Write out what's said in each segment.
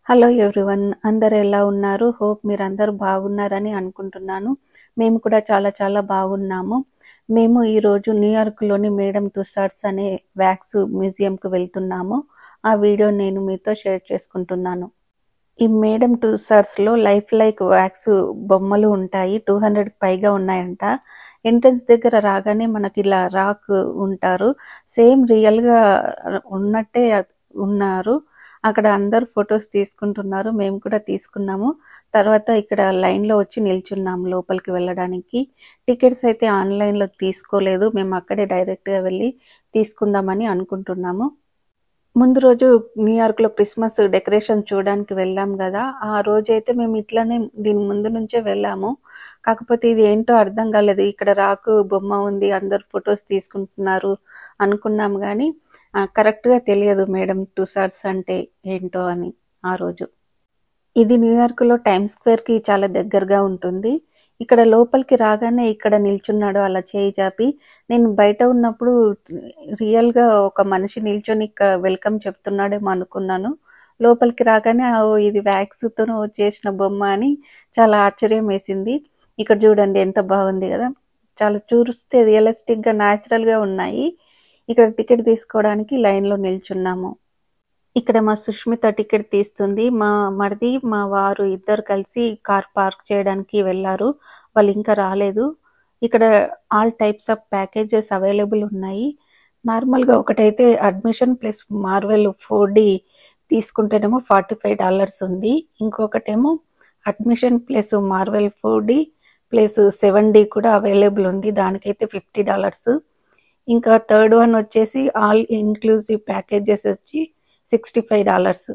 Hello everyone, అందరు ఎలా ఉన్నారు? హోప్ మీరందరూ బాగున్నారని అనుకుంటున్నాను. మేము కూడా చాలా బాగున్నాము. మేము ఈరోజు న్యూయార్క్లోని మేడమ్ తుసాడ్స్ అనే వ్యాక్స్ మ్యూజియంకు వెళ్తున్నాము. ఆ వీడియో నేను మీతో షేర్ చేసుకుంటున్నాను. ఈ మేడమ్ తుసాడ్స్లో లైక్ వ్యాక్స్ బొమ్మలు ఉంటాయి. 200 పైగా ఉన్నాయంట. ఎంట్రన్స్ దగ్గర రాగానే మనకి ఇలా రాక్ ఉంటారు. సేమ్ రియల్గా ఉన్నట్టే ఉన్నారు. అక్కడ అందరూ ఫొటోస్ తీసుకుంటున్నారు. మేము కూడా తీసుకున్నాము. తర్వాత ఇక్కడ లైన్లో వచ్చి నిల్చున్నాము లోపలికి వెళ్ళడానికి. టికెట్స్ అయితే ఆన్లైన్లో తీసుకోలేదు. మేము అక్కడే డైరెక్ట్గా వెళ్ళి తీసుకుందామని అనుకుంటున్నాము. ముందు రోజు న్యూయార్క్లో క్రిస్మస్ డెకరేషన్ చూడడానికి వెళ్ళాం కదా, ఆ రోజు అయితే మేము ఇట్లానే దీని ముందు నుంచే వెళ్ళాము. కాకపోతే ఇది ఏంటో అర్థం కాలేదు. ఇక్కడ రాకు బొమ్మ ఉంది, అందరు ఫొటోస్ తీసుకుంటున్నారు అనుకున్నాం కానీ కరెక్ట్గా తెలియదు మేడమ్ తుసాడ్స్ అంటే ఏంటో అని ఆ రోజు. ఇది న్యూయార్క్లో టైమ్ స్క్వేర్కి చాలా దగ్గరగా ఉంటుంది. ఇక్కడ లోపలికి రాగానే ఇక్కడ నిల్చున్నాడు అలా చేయి చాపి. నేను బయట ఉన్నప్పుడు రియల్గా ఒక మనిషి నిల్చొని ఇక్కడ వెల్కమ్ చెప్తున్నాడేమో అనుకున్నాను. లోపలికి రాగానే ఇది వ్యాక్స్తో చేసిన బొమ్మ అని చాలా ఆశ్చర్యం వేసింది. ఇక్కడ చూడండి ఎంత బాగుంది కదా, చాలా చూస్తే రియలిస్టిక్గా న్యాచురల్గా ఉన్నాయి. ఇక్కడ టికెట్ తీసుకోవడానికి లైన్లో నిల్చున్నాము. ఇక్కడ మా సుష్మిత టికెట్ తీస్తుంది. మా మరిది మా వారు ఇద్దరు కలిసి కార్ పార్క్ చేయడానికి వెళ్ళారు. వాళ్ళు ఇంకా రాలేదు. ఇక్కడ all types of packages available ఉన్నాయి. నార్మల్గా ఒకటైతే అడ్మిషన్ ప్లస్ మార్వెల్ 4D తీసుకుంటేనేమో $45 ఉంది. ఇంకొకటేమో admission plus Marvel 4D plus 7D కూడా అవైలబుల్ ఉంది. దానికైతే $50. ఇంకా థర్డ్ వన్ వచ్చేసి ఆల్ ఇన్క్లూజివ్ ప్యాకేజెస్ వచ్చి $65.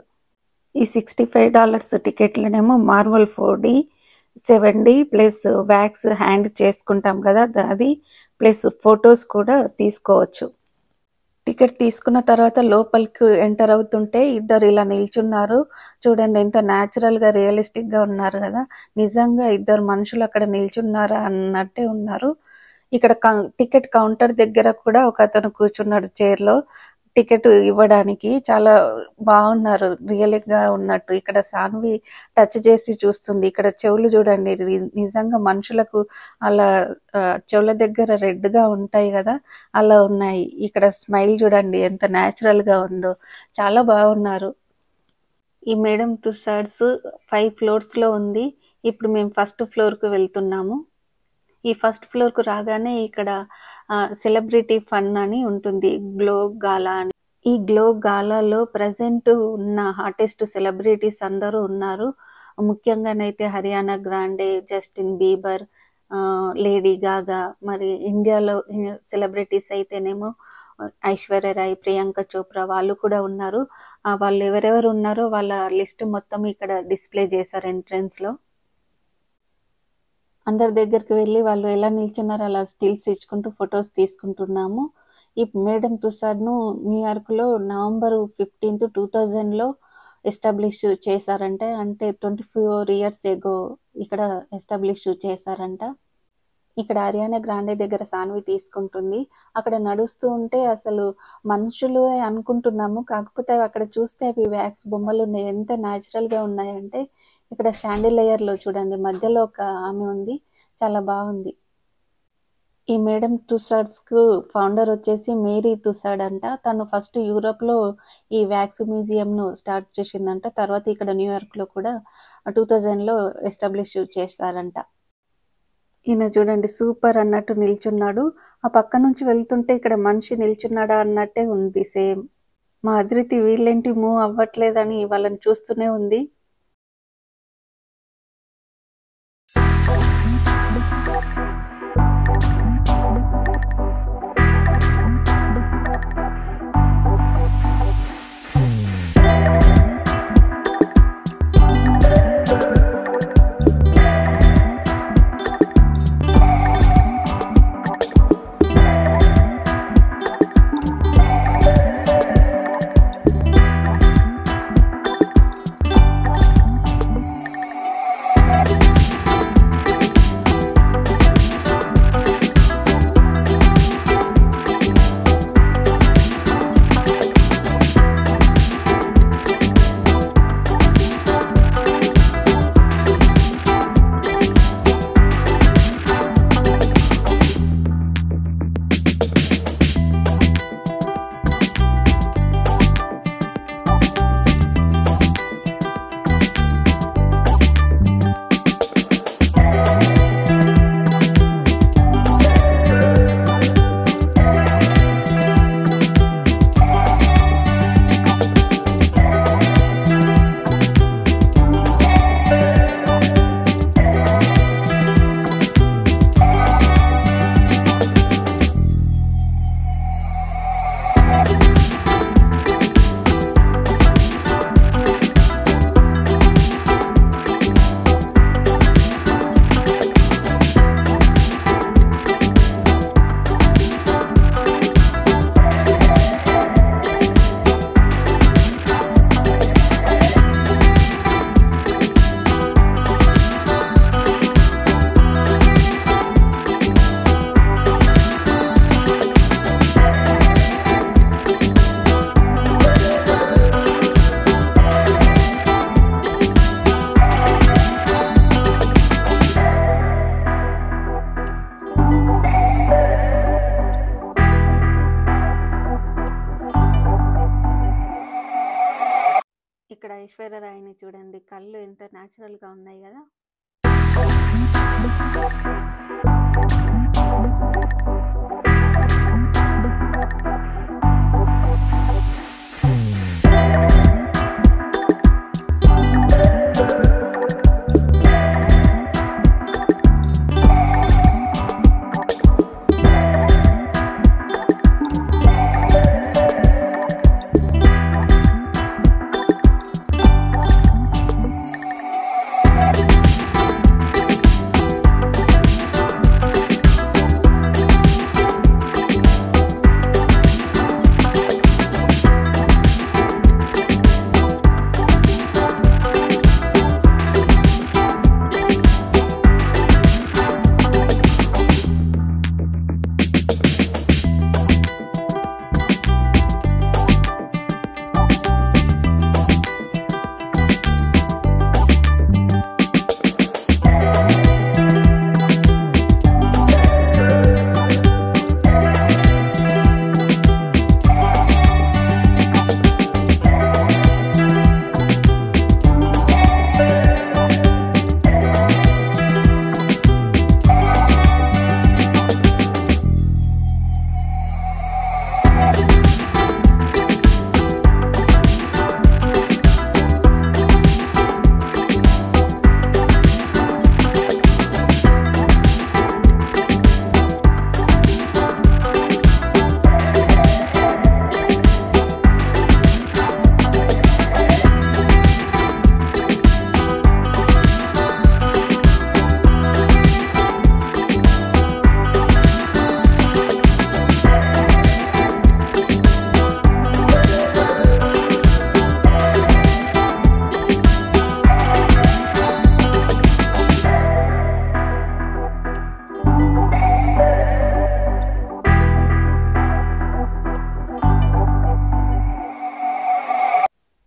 ఈ $65 టికెట్లనేమో Marvel 4D 7D plus wax hand చేసుకుంటాం కదా అది ప్లస్ ఫొటోస్ కూడా తీసుకోవచ్చు. టికెట్ తీసుకున్న తర్వాత లోపలికి ఎంటర్ అవుతుంటే ఇద్దరు ఇలా నిల్చున్నారు. చూడండి ఎంత న్యాచురల్గా రియలిస్టిక్గా ఉన్నారు కదా, నిజంగా ఇద్దరు మనుషులు అక్కడ నిల్చున్నారా అన్నట్టే ఉన్నారు. ఇక్కడ టికెట్ కౌంటర్ దగ్గర కూడా ఒక అతను కూర్చున్నాడు చైర్లో టికెట్ ఇవ్వడానికి. చాలా బాగున్నారు, రియల్గా ఉన్నట్టు. ఇక్కడ సాన్వి టచ్ చేసి చూస్తుంది. ఇక్కడ చెవులు చూడండి, నిజంగా మనుషులకు అలా చెవుల దగ్గర రెడ్గా ఉంటాయి కదా అలా ఉన్నాయి. ఇక్కడ స్మైల్ చూడండి ఎంత న్యాచురల్గా ఉందో, చాలా బాగున్నారు. ఈ మేడమ్ తుసాడ్స్ 5 ఫ్లోర్స్లో ఉంది. ఇప్పుడు మేము ఫస్ట్ ఫ్లోర్కు వెళ్తున్నాము. ఈ ఫస్ట్ ఫ్లోర్కు రాగానే ఇక్కడ సెలబ్రిటీ ఫన్ అని ఉంటుంది, గ్లో గాలా అని. ఈ గ్లో గాలాలో ప్రజెంట్ ఉన్న హాటెస్ట్ సెలబ్రిటీస్ అందరూ ఉన్నారు. ముఖ్యంగానైతే Ariana Grande, Justin Bieber, Lady Gaga. మరి ఇండియాలో సెలబ్రిటీస్ అయితేనేమో ఐశ్వర్య రాయ్, ప్రియాంక చోప్రా వాళ్ళు కూడా ఉన్నారు. వాళ్ళు ఎవరెవరు ఉన్నారో వాళ్ళ లిస్ట్ మొత్తం ఇక్కడ డిస్ప్లే చేశారు ఎంట్రన్స్లో. అందరి దగ్గరికి వెళ్ళి వాళ్ళు ఎలా నిల్చున్నారో అలా స్టిల్స్ ఇచ్చుకుంటూ ఫొటోస్ తీసుకుంటున్నాము. ఈ మేడమ్ తుసాడ్ను న్యూయార్క్లో November 15, 2000లో ఎస్టాబ్లిష్ చేశారంట. అంటే 24 years ఎగో ఇక్కడ ఎస్టాబ్లిష్ చేశారంట. ఇక్కడ హరియానా గ్రాండే దగ్గర సాన్వి తీసుకుంటుంది. అక్కడ నడుస్తూ ఉంటే అసలు మనుషులు అనుకుంటున్నాము, కాకపోతే అక్కడ చూస్తే అవి వ్యాక్స్ బొమ్మలు ఉన్నాయి. ఎంత న్యాచురల్గా ఉన్నాయంటే ఇక్కడ షాండిలియర్లో చూడండి మధ్యలో ఒక ఆమె ఉంది, చాలా బాగుంది. ఈ మేడమ్ తుసాడ్స్కు ఫౌండర్ వచ్చేసి మేరీ తుసాడ్ అంట. తను ఫస్ట్ యూరోప్లో ఈ వ్యాక్స్ మ్యూజియంను స్టార్ట్ చేసిందంట. తర్వాత ఇక్కడ న్యూయార్క్లో కూడా 2000లో ఎస్టాబ్లిష్ చేస్తారంట. ఈయన చూడండి సూపర్ అన్నట్టు నిల్చున్నాడు. ఆ పక్క నుంచి వెళ్తుంటే ఇక్కడ మనిషి నిల్చున్నాడా అన్నట్టే ఉంది సేమ్. మా అద్రితి వీళ్ళేంటి మూవ్ అవ్వట్లేదని వాళ్ళని చూస్తూనే ఉంది. ఐశ్వర్య రాయిని చూడండి, కళ్ళు ఎంత న్యాచురల్గా ఉన్నాయి కదా.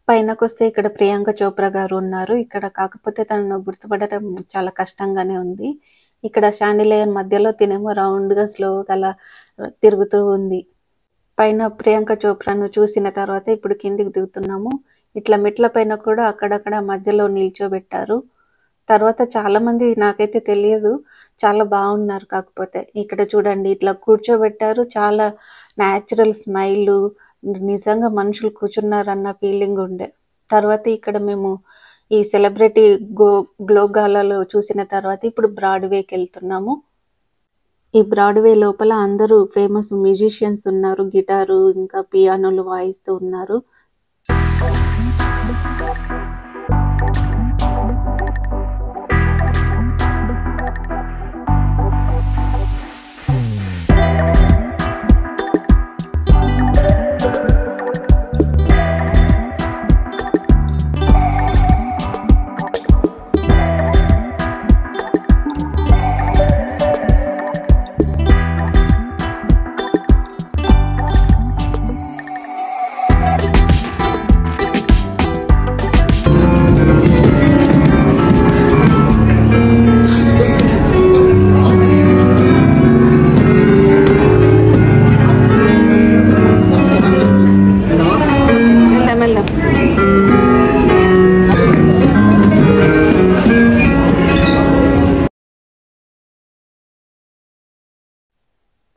పైనకొస్తే ఇక్కడ ప్రియాంక చోప్రా గారు ఉన్నారు. ఇక్కడ కాకపోతే తనను గుర్తుపడటం చాలా కష్టంగానే ఉంది. ఇక్కడ షాండిలియర్ మధ్యలో తినేమో రౌండ్ గా స్లోగా అలా తిరుగుతూ ఉంది. పైన ప్రియాంక చోప్రాను చూసిన తర్వాత ఇప్పుడు కిందికి దిగుతున్నాము. ఇట్లా మెట్ల పైన కూడా అక్కడక్కడ మధ్యలో నిల్చోబెట్టారు. తర్వాత చాలా మంది, నాకైతే తెలియదు, చాలా బాగున్నారు. కాకపోతే ఇక్కడ చూడండి ఇట్లా కూర్చోబెట్టారు. చాలా న్యాచురల్ స్మైల్, నిజంగా మనుషులు కూర్చున్నారన్న ఫీలింగ్ ఉండే. తర్వాత ఇక్కడ మేము ఈ సెలబ్రిటీ గ్లోగాలలో చూసిన తర్వాత ఇప్పుడు బ్రాడ్వేకి వెళ్తున్నాము. ఈ బ్రాడ్వే లోపల అందరూ ఫేమస్ మ్యూజిషియన్స్ ఉన్నారు, గిటారు ఇంకా పియానోలు వాయిస్తూ ఉన్నారు.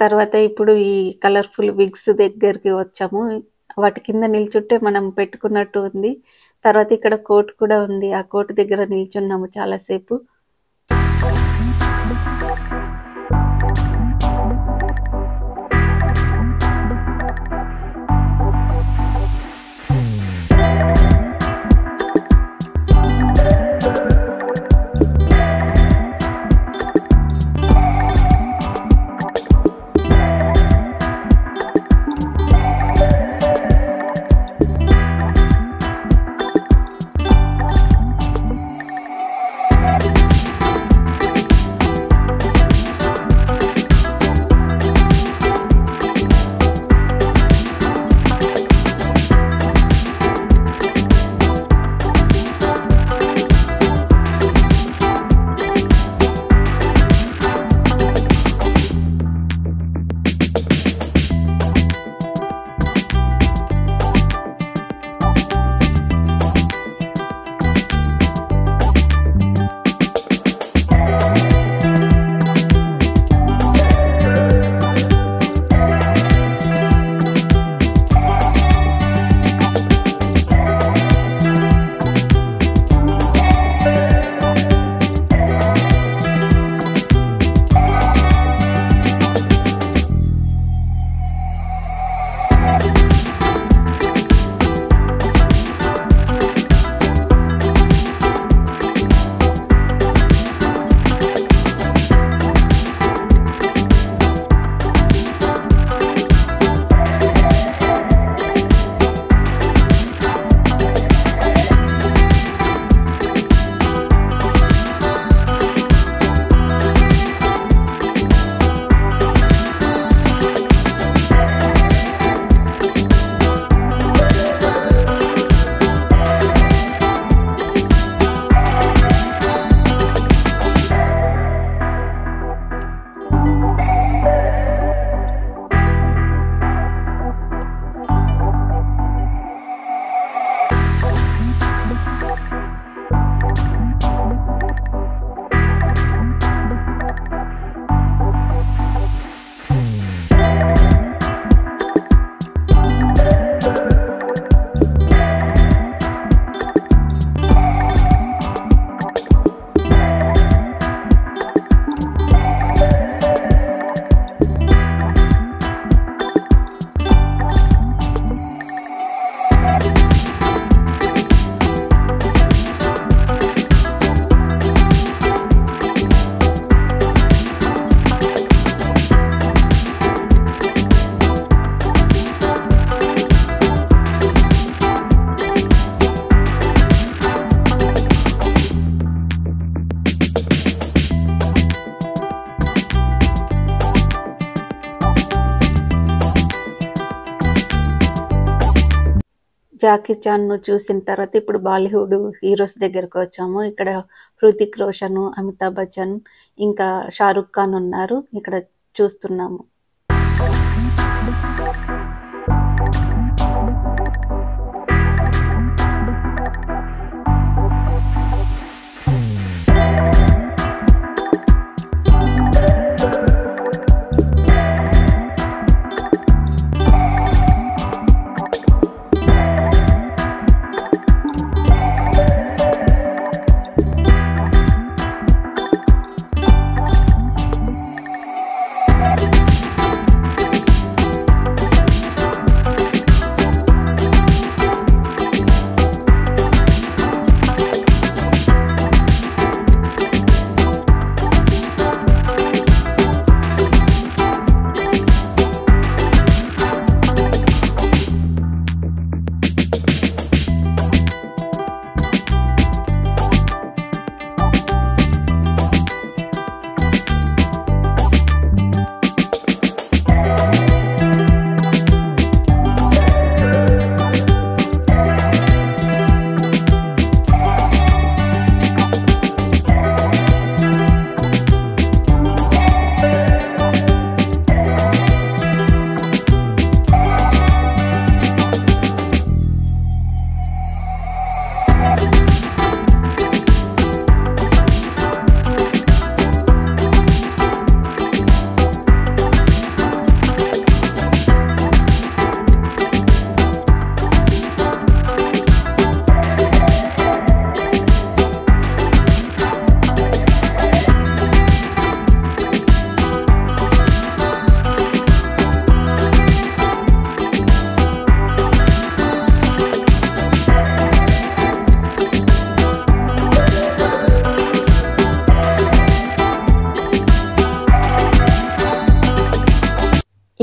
తర్వాత ఇప్పుడు ఈ కలర్ఫుల్ విగ్స్ దగ్గరికి వచ్చాము. వాటి కింద నిల్చుంటే మనం పెట్టుకున్నట్టు ఉంది. తర్వాత ఇక్కడ కోట్ కూడా ఉంది. ఆ కోట్ దగ్గర నిల్చున్నాము చాలాసేపు. జాకీ చాన్‌ను చూసిన తర్వాత ఇప్పుడు బాలీవుడ్ హీరోస్ దగ్గరకు వచ్చాము. ఇక్కడ హృతిక్ రోషన్, అమితాబ్ బచ్చన్, ఇంకా షారుఖ్ ఖాన్ ఉన్నారు. ఇక్కడ చూస్తున్నాము.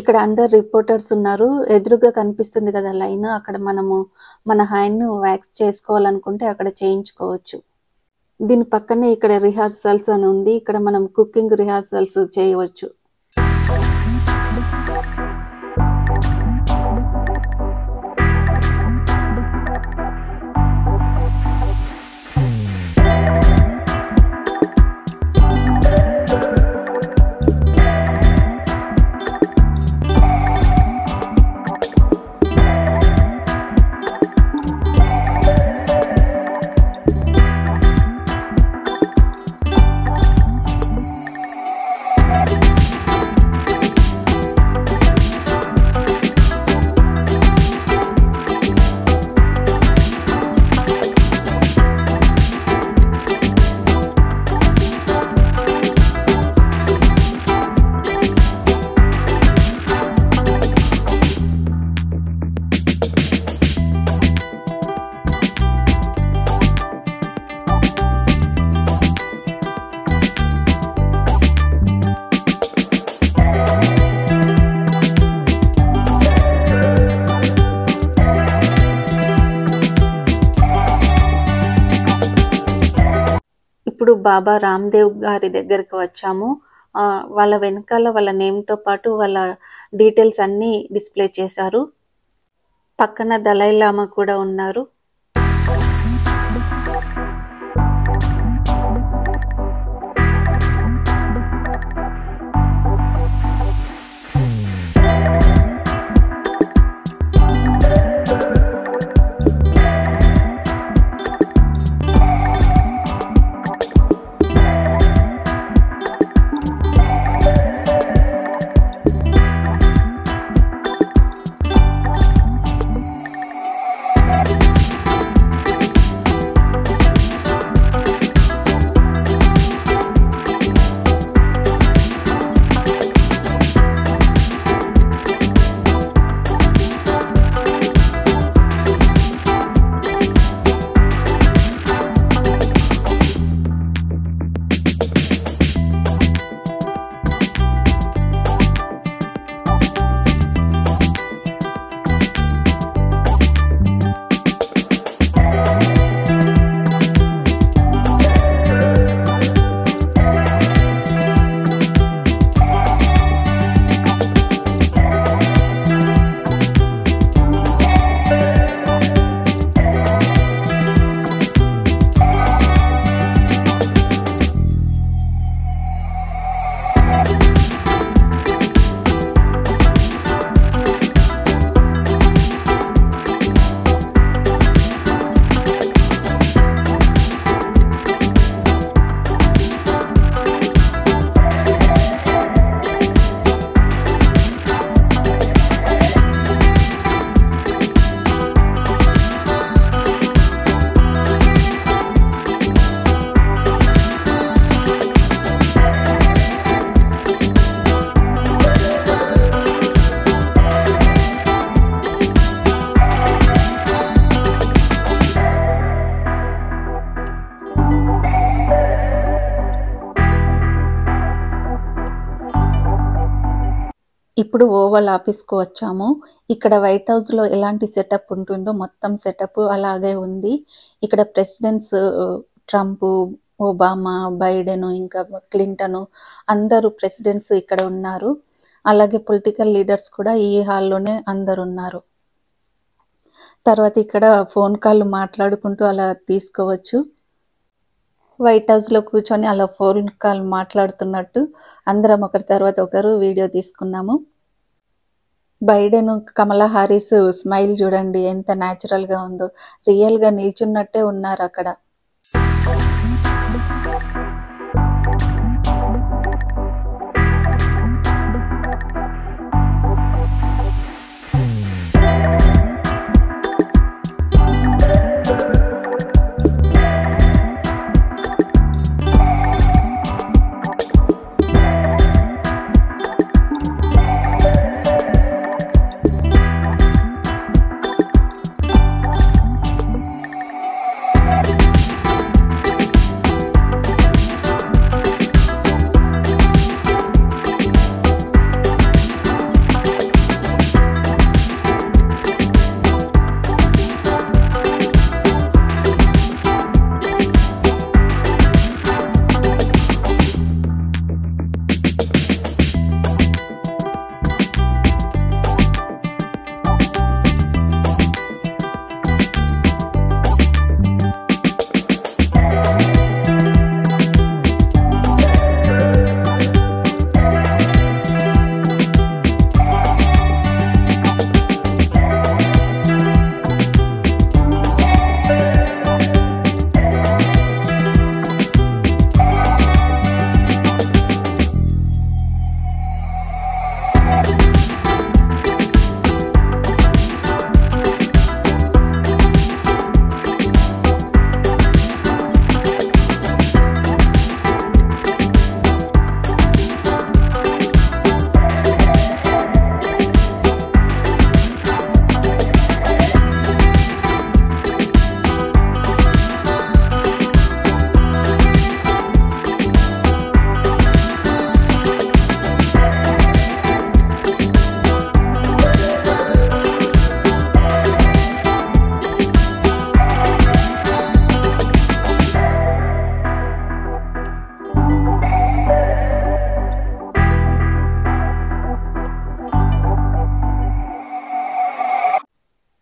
ఇక్కడ అందరు రిపోర్టర్స్ ఉన్నారు. ఎదురుగా కనిపిస్తుంది కదా లైన్, అక్కడ మనము మన హ్యాండ్ను వ్యాక్స్ చేసుకోవాలనుకుంటే అక్కడ చేయించుకోవచ్చు. దీని పక్కనే ఇక్కడ రిహార్సల్స్ అని ఉంది. ఇక్కడ మనం కుకింగ్ రిహార్సల్స్ చేయవచ్చు. ఇప్పుడు బాబా రామ్దేవ్ గారి దగ్గరికి వచ్చాము. వాళ్ళ వెనకాల వాళ్ళ నేమ్తో పాటు వాళ్ళ డీటెయిల్స్ అన్నీ డిస్ప్లే చేశారు. పక్కన దలైలామా కూడా ఉన్నారు. ఇప్పుడు ఓవల్ ఆఫీస్కు వచ్చాము. ఇక్కడ వైట్ హౌస్లో ఎలాంటి సెటప్ ఉంటుందో మొత్తం సెటప్ అలాగే ఉంది. ఇక్కడ ప్రెసిడెంట్స్ ట్రంప్, ఒబామా, బైడెన్, ఇంకా క్లింటన్ అందరూ ప్రెసిడెంట్స్ ఇక్కడ ఉన్నారు. అలాగే పొలిటికల్ లీడర్స్ కూడా ఈ హాల్లోనే అందరు ఉన్నారు. తర్వాత ఇక్కడ ఫోన్ కాల్ మాట్లాడుకుంటూ అలా తీసుకోవచ్చు. వైట్ హౌస్లో కూర్చొని అలా ఫోన్ కాల్ మాట్లాడుతున్నట్టు అందరం ఒకరి తర్వాత ఒకరు వీడియో తీసుకున్నాము. బైడెన్, కమలా హారిస్ స్మైల్ చూడండి ఎంత న్యాచురల్గా ఉందో, రియల్గా నిల్చున్నట్టే ఉన్నారు అక్కడ.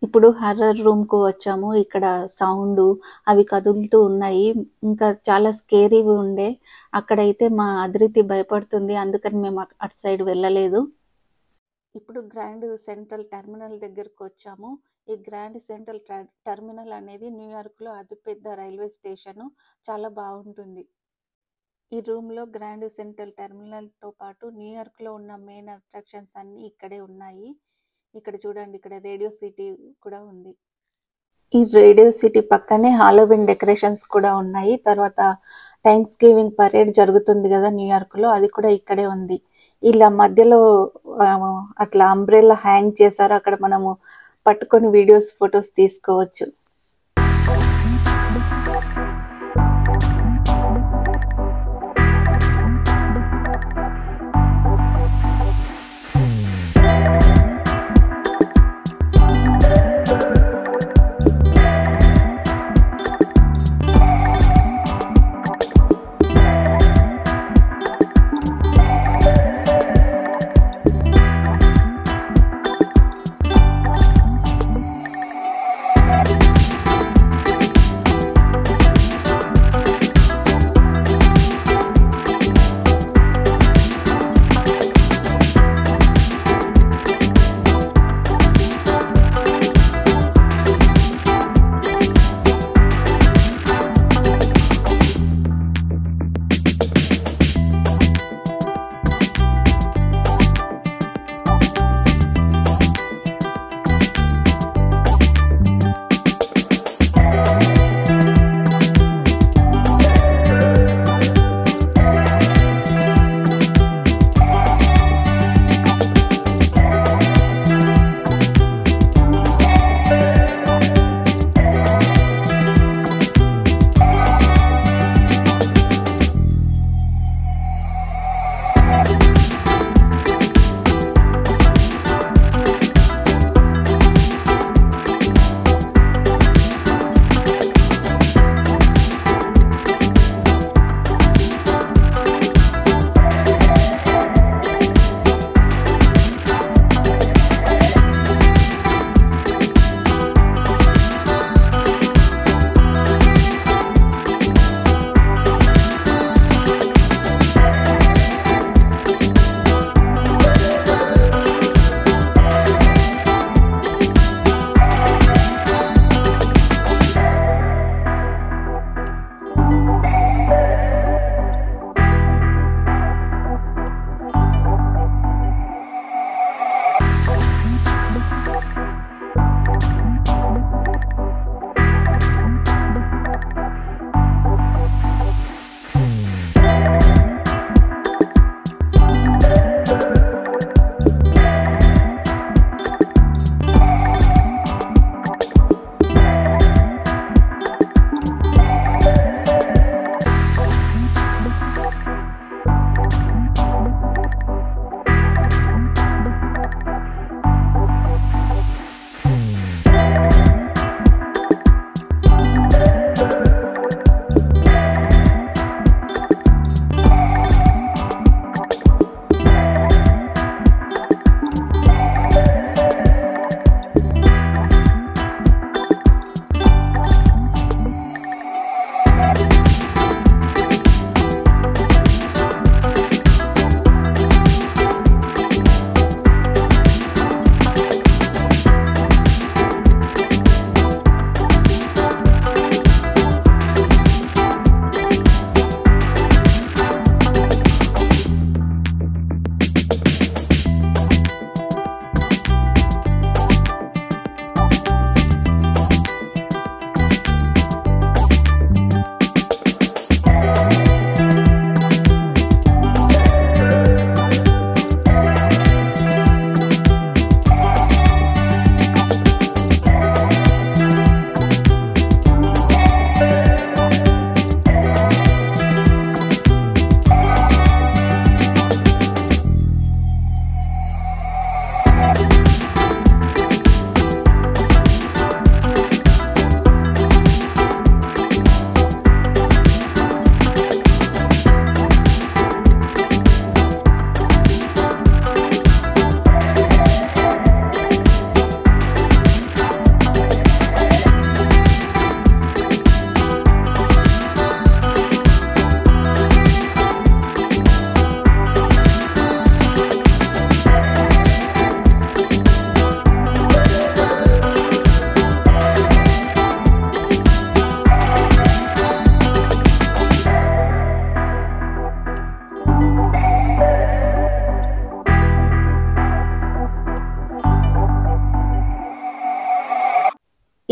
ఇప్పుడు హర్రర్ రూమ్కు వచ్చాము. ఇక్కడ సౌండ్ అవి కదులుతూ ఉన్నాయి. ఇంకా చాలా స్కేరీగా ఉండే. అక్కడైతే మా అదిరితి భయపడుతుంది, అందుకని మేము అటు సైడ్ వెళ్ళలేదు. ఇప్పుడు గ్రాండ్ సెంట్రల్ టెర్మినల్ దగ్గరకు వచ్చాము. ఈ గ్రాండ్ సెంట్రల్ టెర్మినల్ అనేది న్యూయార్క్లో అతిపెద్ద రైల్వే స్టేషను. చాలా బాగుంటుంది. ఈ రూమ్లో గ్రాండ్ సెంట్రల్ టెర్మినల్తో పాటు న్యూయార్క్లో ఉన్న మెయిన్ అట్రాక్షన్స్ అన్నీ ఇక్కడే ఉన్నాయి. ఇక్కడ చూడండి, ఇక్కడ రేడియో సిటీ కూడా ఉంది. ఈ రేడియో సిటీ పక్కనే హాలోవిన్ డెకరేషన్స్ కూడా ఉన్నాయి. తర్వాత థ్యాంక్స్ గివింగ్ పరేడ్ జరుగుతుంది కదా న్యూయార్క్లో, అది కూడా ఇక్కడే ఉంది. ఇలా మధ్యలో అట్లా అంబ్రెల్లా హ్యాంగ్ చేశారు. అక్కడ మనము పట్టుకొని వీడియోస్, ఫొటోస్ తీసుకోవచ్చు.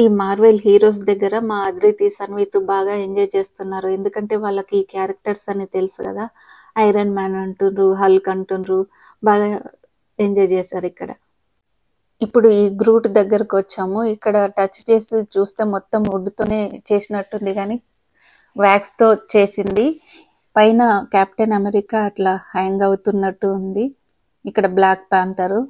ఈ మార్వెల్ హీరోస్ దగ్గర మా అద్రితి, సన్విత్ బాగా ఎంజాయ్ చేస్తున్నారు. ఎందుకంటే వాళ్ళకి ఈ క్యారెక్టర్స్ అని తెలుసు కదా. ఐరన్ మ్యాన్ అంటుండ్రు, హల్క్ అంటుండ్రు. బాగా ఎంజాయ్ చేశారు ఇక్కడ. ఇప్పుడు ఈ గ్రూట్ దగ్గరకు వచ్చాము. ఇక్కడ టచ్ చేసి చూస్తే మొత్తం వుడ్తోనే చేసినట్టుంది కానీ వ్యాక్స్తో చేసింది. పైన కెప్టెన్ అమెరికా అట్లా హ్యాంగ్ అవుతున్నట్టు ఉంది. ఇక్కడ బ్లాక్ ప్యాంథరు.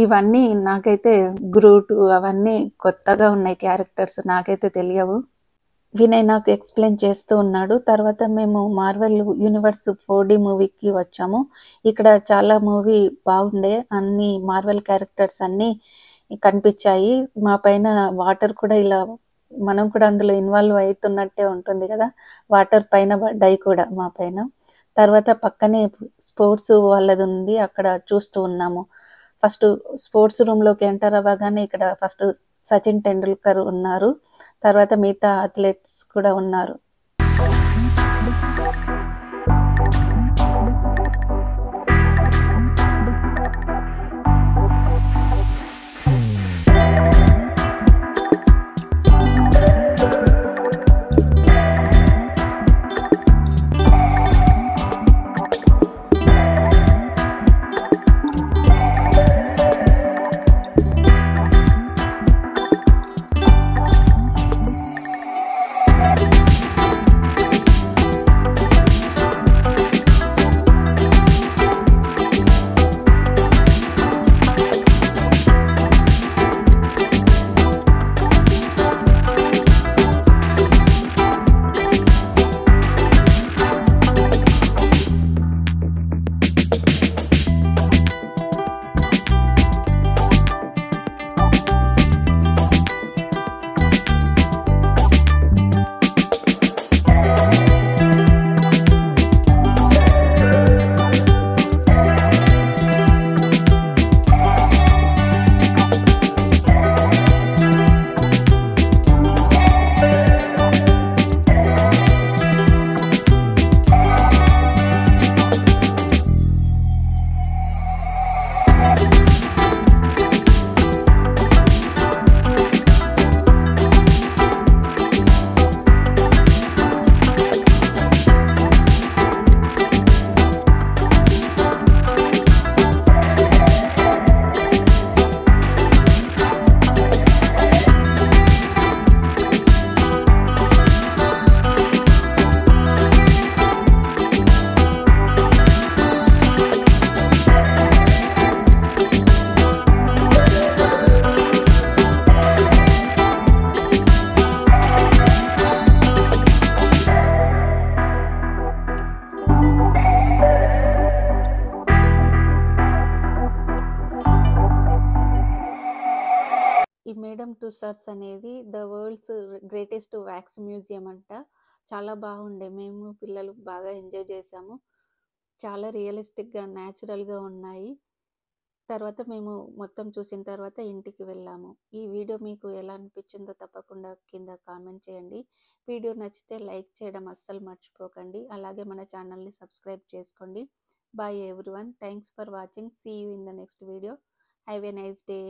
ఇవన్నీ నాకైతే గ్రూట్ అవన్నీ కొత్తగా ఉన్నాయి క్యారెక్టర్స్, నాకైతే తెలియవు. వినయ్ నాకు ఎక్స్ప్లెయిన్ చేస్తూ ఉన్నాడు. తర్వాత మేము మార్వెల్ యూనివర్స్ 4D మూవీకి వచ్చాము. ఇక్కడ చాలా మూవీ బాగుండే, అన్ని మార్వెల్ క్యారెక్టర్స్ అన్నీ కనిపించాయి. మా పైన వాటర్ కూడా ఇలా మనం కూడా అందులో ఇన్వాల్వ్ అవుతున్నట్టే ఉంటుంది కదా. వాటర్ పైన పడ్డాయి కూడా మా పైన. తర్వాత పక్కనే స్పోర్ట్స్ వాళ్ళది ఉంది, అక్కడ చూస్తూ ఉన్నాము. ఫస్ట్ స్పోర్ట్స్ రూమ్లోకి ఎంటర్ అవ్వగానే ఇక్కడ ఫస్ట్ సచిన్ టెండూల్కర్ ఉన్నారు. తర్వాత మిగతా అథ్లెట్స్ కూడా ఉన్నారు. ఈ మేడమ్ టుసాడ్స్ అనేది the world's greatest wax museum అంట. చాలా బాగుండే, మేము పిల్లలు బాగా ఎంజాయ్ చేసాము. చాలా రియలిస్టిక్గా న్యాచురల్గా ఉన్నాయి. తర్వాత మేము మొత్తం చూసిన తర్వాత ఇంటికి వెళ్ళాము. ఈ వీడియో మీకు ఎలా అనిపించిందో తప్పకుండా కింద కామెంట్ చేయండి. వీడియో నచ్చితే లైక్ చేయడం అస్సలు మర్చిపోకండి. అలాగే మన ఛానల్ని సబ్స్క్రైబ్ చేసుకోండి. Bye everyone, thanks for watching. See you in the next video. Have a nice day.